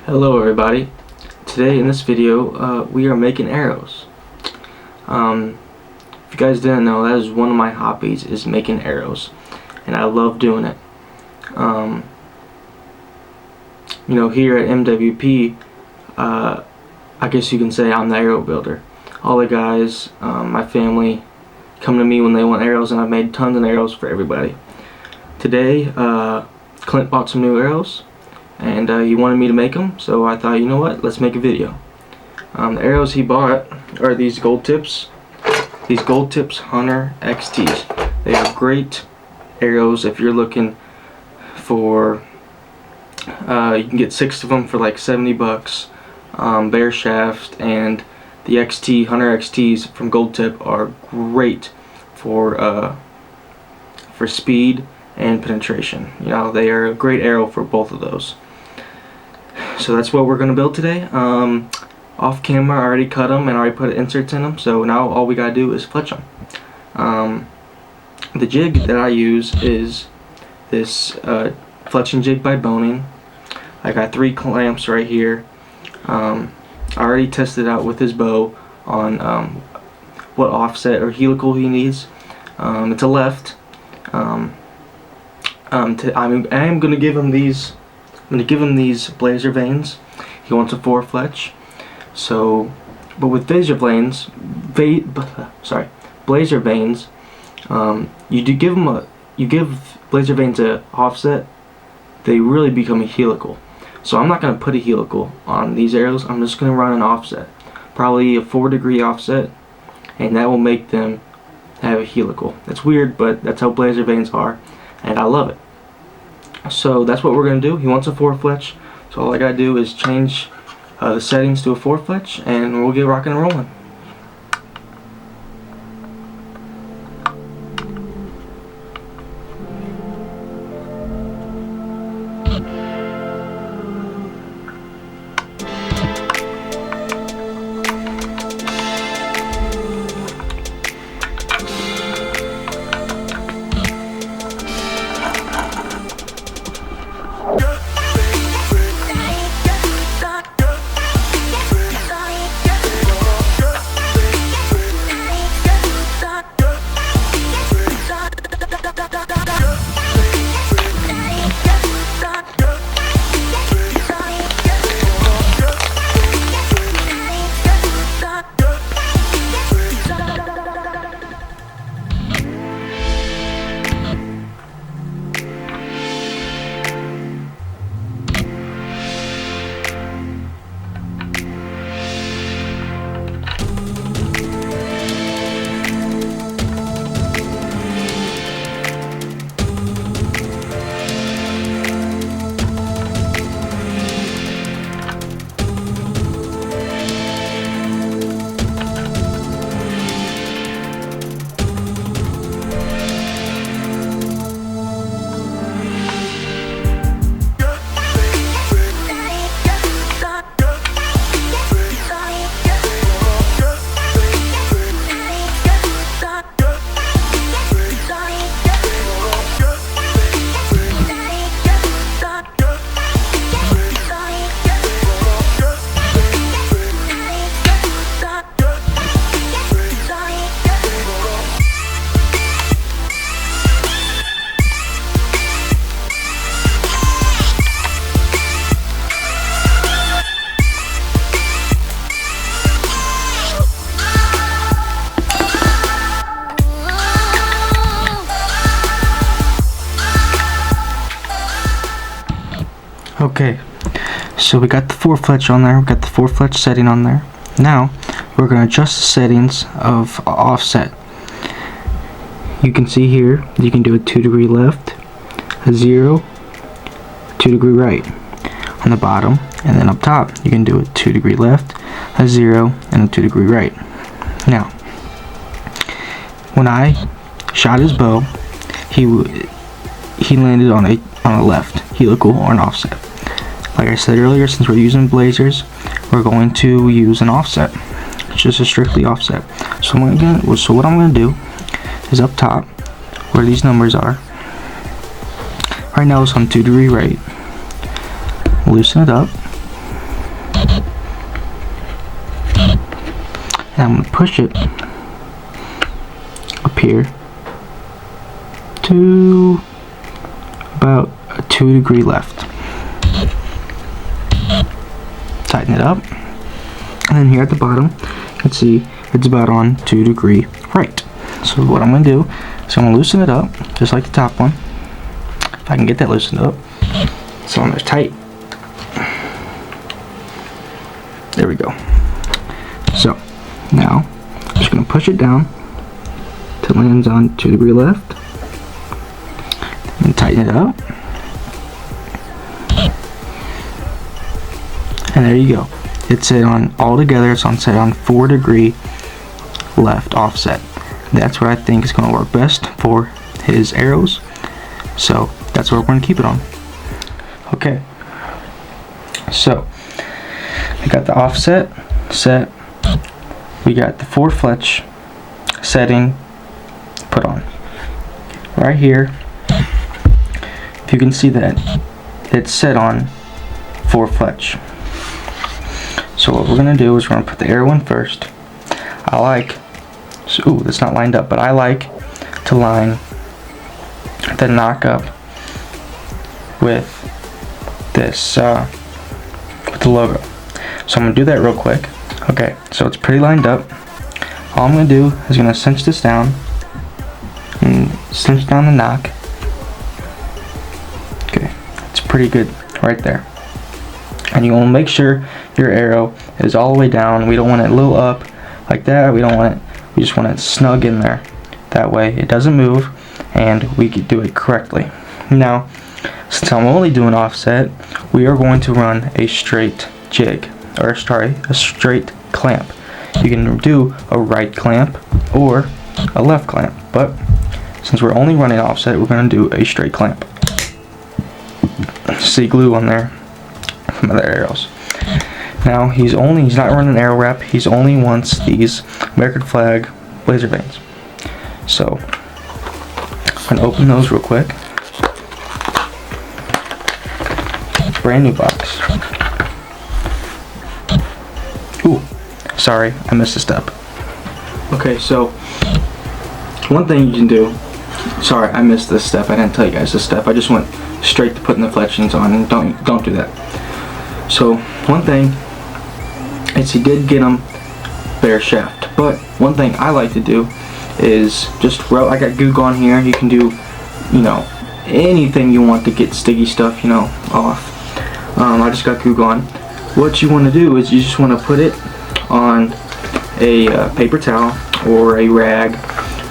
Hello everybody. Today in this video we are making arrows. If you guys didn't know, that is one of my hobbies, is making arrows, and I love doing it. Here at MWP, I guess you can say I'm the arrow builder. All the guys, my family, come to me when they want arrows, and I've made tons of arrows for everybody. Today Clint bought some new arrows, and he wanted me to make them, so I thought, you know what, let's make a video. The arrows he bought are these Gold Tips Hunter XTs. They are great arrows if you're looking for, you can get 6 of them for like 70 bucks. Bare shaft, and the Hunter XTs from Gold Tip are great for speed and penetration. They are a great arrow for both of those. So that's what we're going to build today. Off camera I already cut them and already put inserts in them, so now all we got to do is fletch them. The jig that I use is this fletching jig by Boning. I got 3 clamps right here. I already tested out with his bow on what offset or helical he needs. It's a left. I am going to give him these. I'm going to give him these blazer vanes. He wants a 4 fletch. So, but with blazer vanes, you give blazer vanes a offset, they really become a helical. So I'm not going to put a helical on these arrows. I'm just going to run an offset, probably a 4-degree offset, and that will make them have a helical. It's weird, but that's how blazer vanes are, and I love it. So that's what we're going to do. He wants a 4 fletch, so all I got to do is change the settings to a 4 fletch, and we'll get rocking and rolling. Okay, so we got the 4 fletch on there. We got the 4 fletch setting on there. Now we're going to adjust the settings of offset. You can see here you can do a 2-degree left, a 0, 2-degree right on the bottom, and then up top you can do a 2-degree left, a 0, and a 2-degree right. Now, when I shot his bow, he landed on a left helical or an offset. Like I said earlier, since we're using blazers, we're going to use an offset. It's just a strictly offset. So what I'm going to do is up top, where these numbers are, right now it's on 2-degree right. Loosen it up. and I'm going to push it up here to about a 2-degree left. Tighten it up, and then here at the bottom you can see it's about on 2-degree right. So what I'm going to do is I'm going to loosen it up just like the top one, if I can get that loosened up so on there tight. There we go. So now I'm just going to push it down till it lands on 2-degree left and tighten it up, and there you go. It's set on all together. It's on set on 4-degree left offset. That's what I think is going to work best for his arrows, so that's what we're going to keep it on. Okay, so we got the offset set, we got the 4 fletch setting put on. Right here, if you can see that, it's set on 4 fletch. So what we're going to do is we're going to put the arrow in first. I like, ooh, that's not lined up, but I like to line the knock up with this, with the logo. So I'm going to do that real quick. Okay, so it's pretty lined up. All I'm going to do is going to cinch this down and cinch down the knock. Okay, it's pretty good right there. And you want to make sure your arrow is all the way down. We don't want it a little up like that. We don't want it, we just want it snug in there. That way it doesn't move and we can do it correctly. Now, since I'm only doing offset, we are going to run a straight jig, or sorry, a straight clamp. You can do a right clamp or a left clamp, but since we're only running offset, we're going to do a straight clamp. See glue on there from other arrows. Now he's not running arrow wrap. He's only wants these American flag laser veins. So I'm gonna open those real quick. Brand new box. Ooh, sorry, I missed a step. Okay, so one thing you can do. Sorry, I missed this step. I didn't tell you guys this step. I just went straight to putting the fletchings on, and don't do that. So one thing is he did get them bare shaft, but one thing I like to do is just rub. I got goo on here. You can do, you know, anything you want to get sticky stuff, you know, off. I just got goo on. What you want to do is you just want to put it on a paper towel or a rag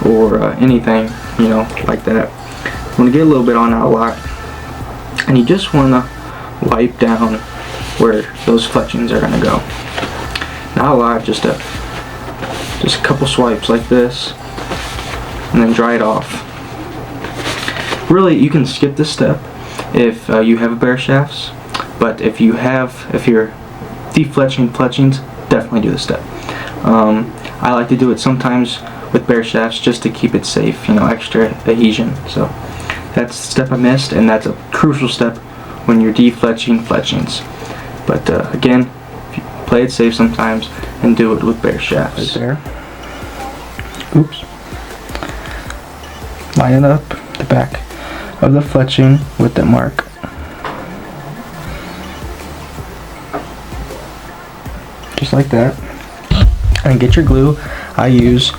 or anything, you know, like that. You want to get a little bit on that a lot, and you just want to wipe down where those fletchings are going to go. Not a lot, just a couple swipes like this, and then dry it off. Really, you can skip this step if you have bare shafts, but if you're defletching fletchings, definitely do this step. I like to do it sometimes with bare shafts just to keep it safe, you know, extra adhesion. So that's the step I missed, and that's a crucial step when you're defletching fletchings. But again, if you play it safe sometimes and do it with bare shafts. Right there. Oops. Line it up the back of the fletching with that mark. Just like that. And get your glue. I use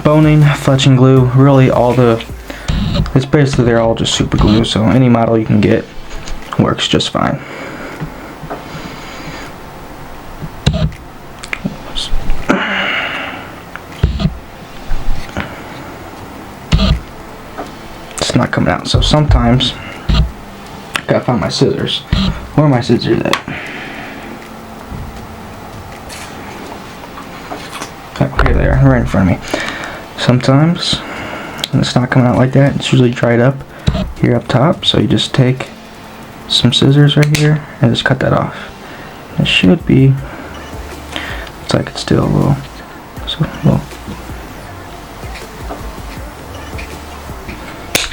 boning, fletching glue, really it's basically they're all just super glue, so any model you can get works just fine. It's not coming out, so sometimes I gotta find my scissors. Where are my scissors at? Oh, here they are, right in front of me. Sometimes when it's not coming out like that, it's usually dried up here up top, so you just take some scissors right here and just cut that off. It should be, it's like it's still a little,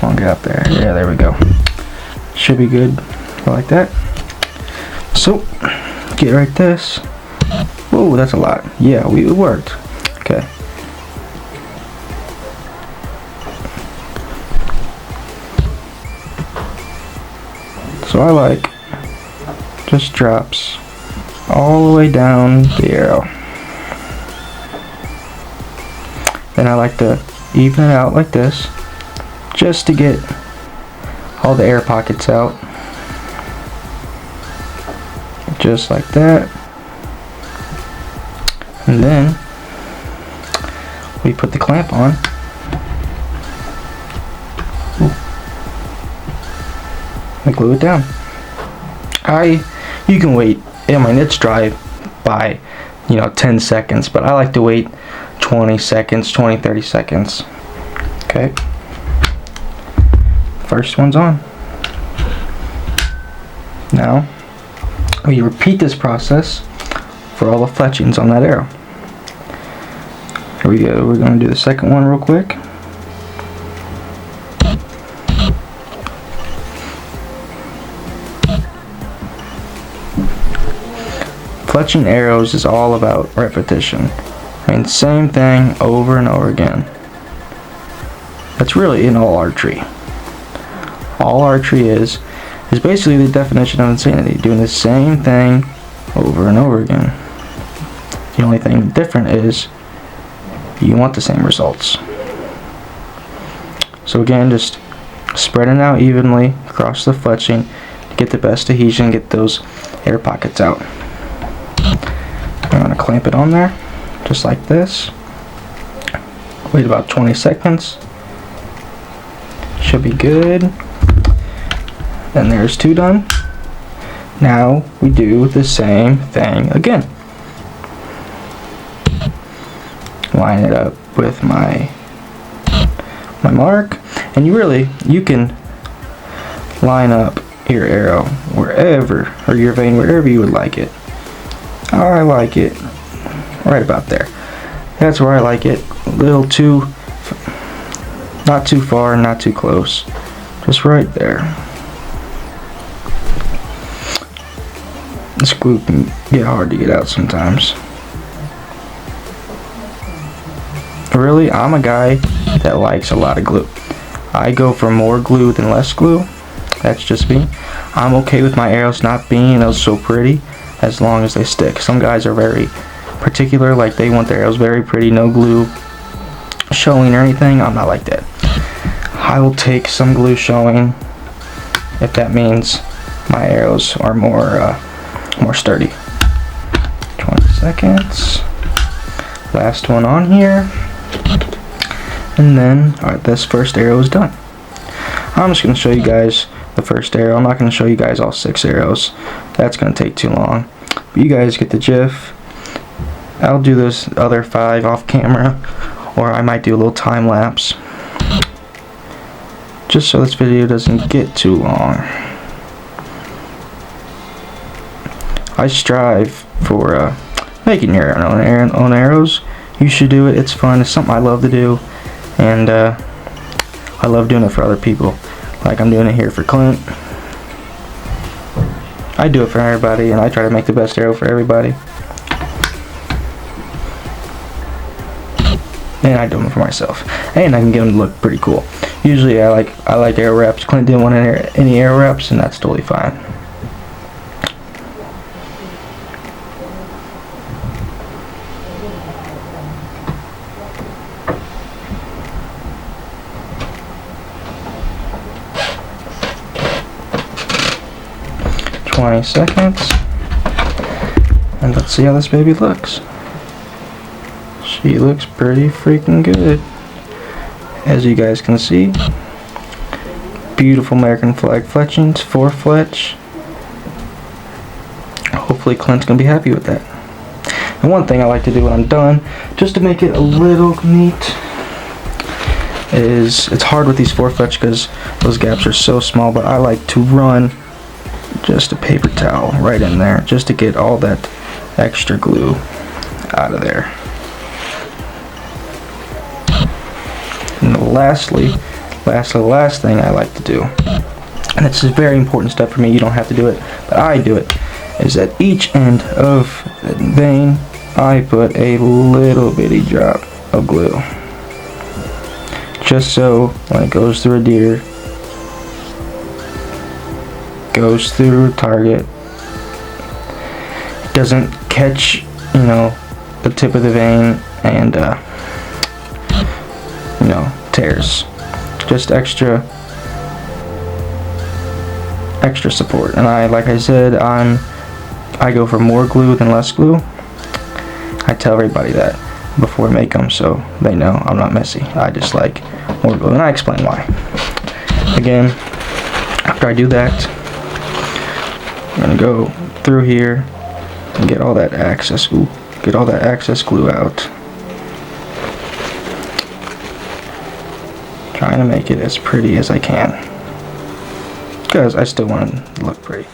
I'll get up there. Yeah, there we go. Should be good like that. So get right this. Whoa. Oh, that's a lot. Yeah, it worked. Okay. So I like just drops all the way down the arrow. Then I like to even it out like this, just to get all the air pockets out. Just like that. And then we put the clamp on. And glue it down. You can wait. I mean, it's dry by 10 seconds, but I like to wait 20 seconds, 30 seconds. Okay. First one's on. Now we repeat this process for all the fletchings on that arrow. Here we go. We're going to do the second one real quick. Fletching arrows is all about repetition. I mean, same thing over and over again. That's really in all archery. All archery is basically the definition of insanity, doing the same thing over and over again. The only thing different is you want the same results. So again, just spreading out evenly across the fletching to get the best adhesion, get those air pockets out. I'm going to clamp it on there, just like this. Wait about 20 seconds. Should be good. Then there's 2 done. Now we do the same thing again. Line it up with my mark, and you can line up your arrow wherever, or your vein wherever you would like it. I like it right about there. That's where I like it. A little too, not too far, not too close. Just right there. This glue can get hard to get out sometimes. Really, I'm a guy that likes a lot of glue. I go for more glue than less glue. That's just me. I'm okay with my arrows not being so pretty as long as they stick. Some guys are very particular, like they want their arrows very pretty, no glue showing or anything. I'm not like that. I will take some glue showing if that means my arrows are more sturdy. 20 seconds. Last one on here. And then, alright, this first arrow is done. I'm just going to show you guys the first arrow. I'm not going to show you guys all 6 arrows. That's going to take too long. But you guys get the gif. I'll do those other 5 off camera, or I might do a little time lapse, just so this video doesn't get too long. I strive for making your own arrows. You should do it. It's fun. It's something I love to do, and I love doing it for other people. Like I'm doing it here for Clint. I do it for everybody, and I try to make the best arrow for everybody. And I do them for myself, and I can get them to look pretty cool. Usually I like arrow reps. Clint didn't want any arrow reps, and that's totally fine. .20 seconds, and let's see how this baby looks. She looks pretty freaking good, as you guys can see. Beautiful American flag fletchings, 4 fletch. Hopefully Clint's gonna be happy with that. And one thing I like to do when I'm done, just to make it a little neat, is it's hard with these 4 fletch because those gaps are so small, but I like to run just a paper towel right in there just to get all that extra glue out of there. And lastly, the last thing I like to do, and it's a very important step for me, you don't have to do it, but I do it, is at each end of the vein I put a little bitty drop of glue, just so when it goes through a deer, goes through target, it doesn't catch, the tip of the vein and tears. Just extra support. And like I said, I go for more glue than less glue. I tell everybody that before I make them, so they know I'm not messy. I just like more glue, and I explain why. Again, after I do that, I'm gonna go through here and get all that excess glue out. Trying to make it as pretty as I can, because I still want it to look pretty.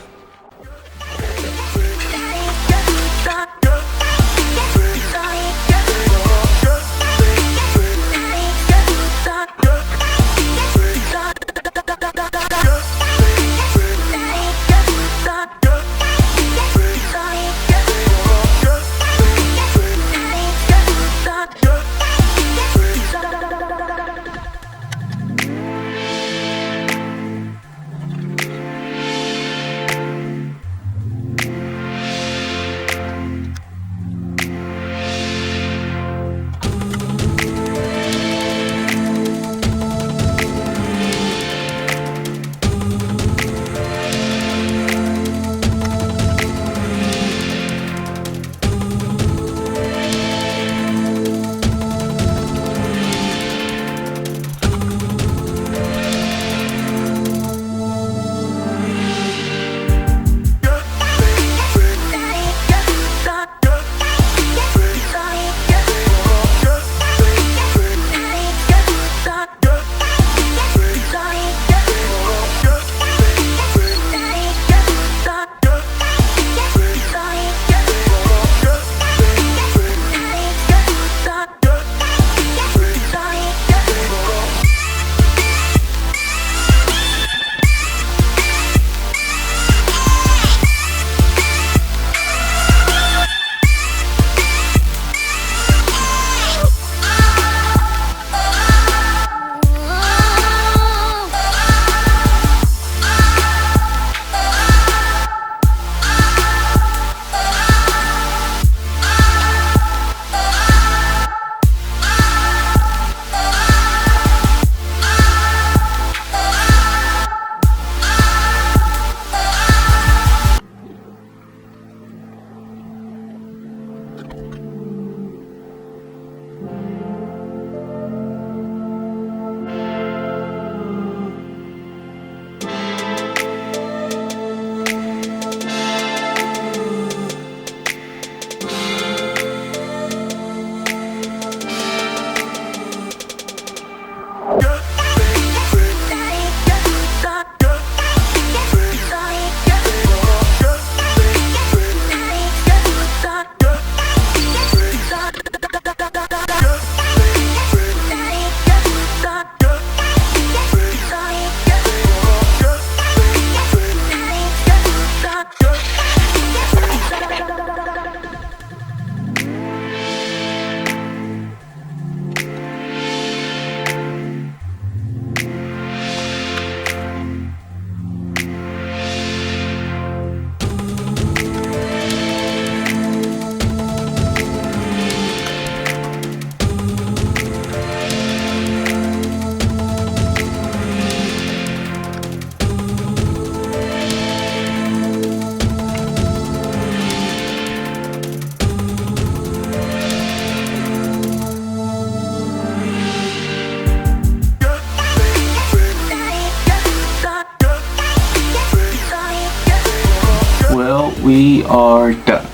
We are done.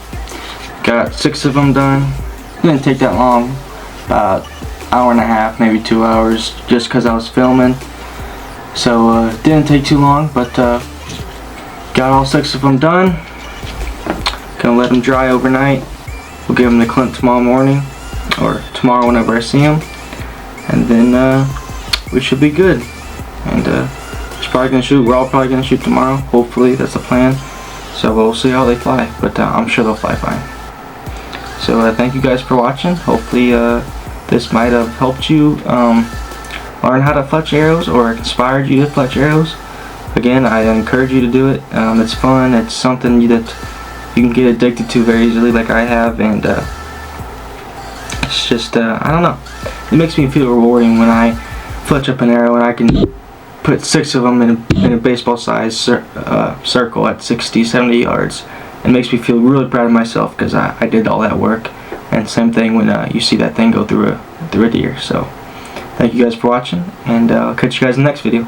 Got 6 of them done. Didn't take that long, about hour and a half, maybe 2 hours, just because I was filming. So didn't take too long, but got all 6 of them done. Gonna let them dry overnight. We'll give them to Clint tomorrow morning, or tomorrow whenever I see him, and then we should be good. And he's probably gonna shoot. We're all probably gonna shoot tomorrow. Hopefully, that's the plan. So we'll see how they fly, but I'm sure they'll fly fine. So thank you guys for watching. Hopefully this might have helped you learn how to fletch arrows, or inspired you to fletch arrows. Again, I encourage you to do it. It's fun. It's something that you can get addicted to very easily, like I have, and it's just I don't know. It makes me feel rewarding when I fletch up an arrow and I can put 6 of them in a baseball-sized circle at 60, 70 yards. It makes me feel really proud of myself because I did all that work. And same thing when you see that thing go through a deer. So thank you guys for watching, and I'll catch you guys in the next video.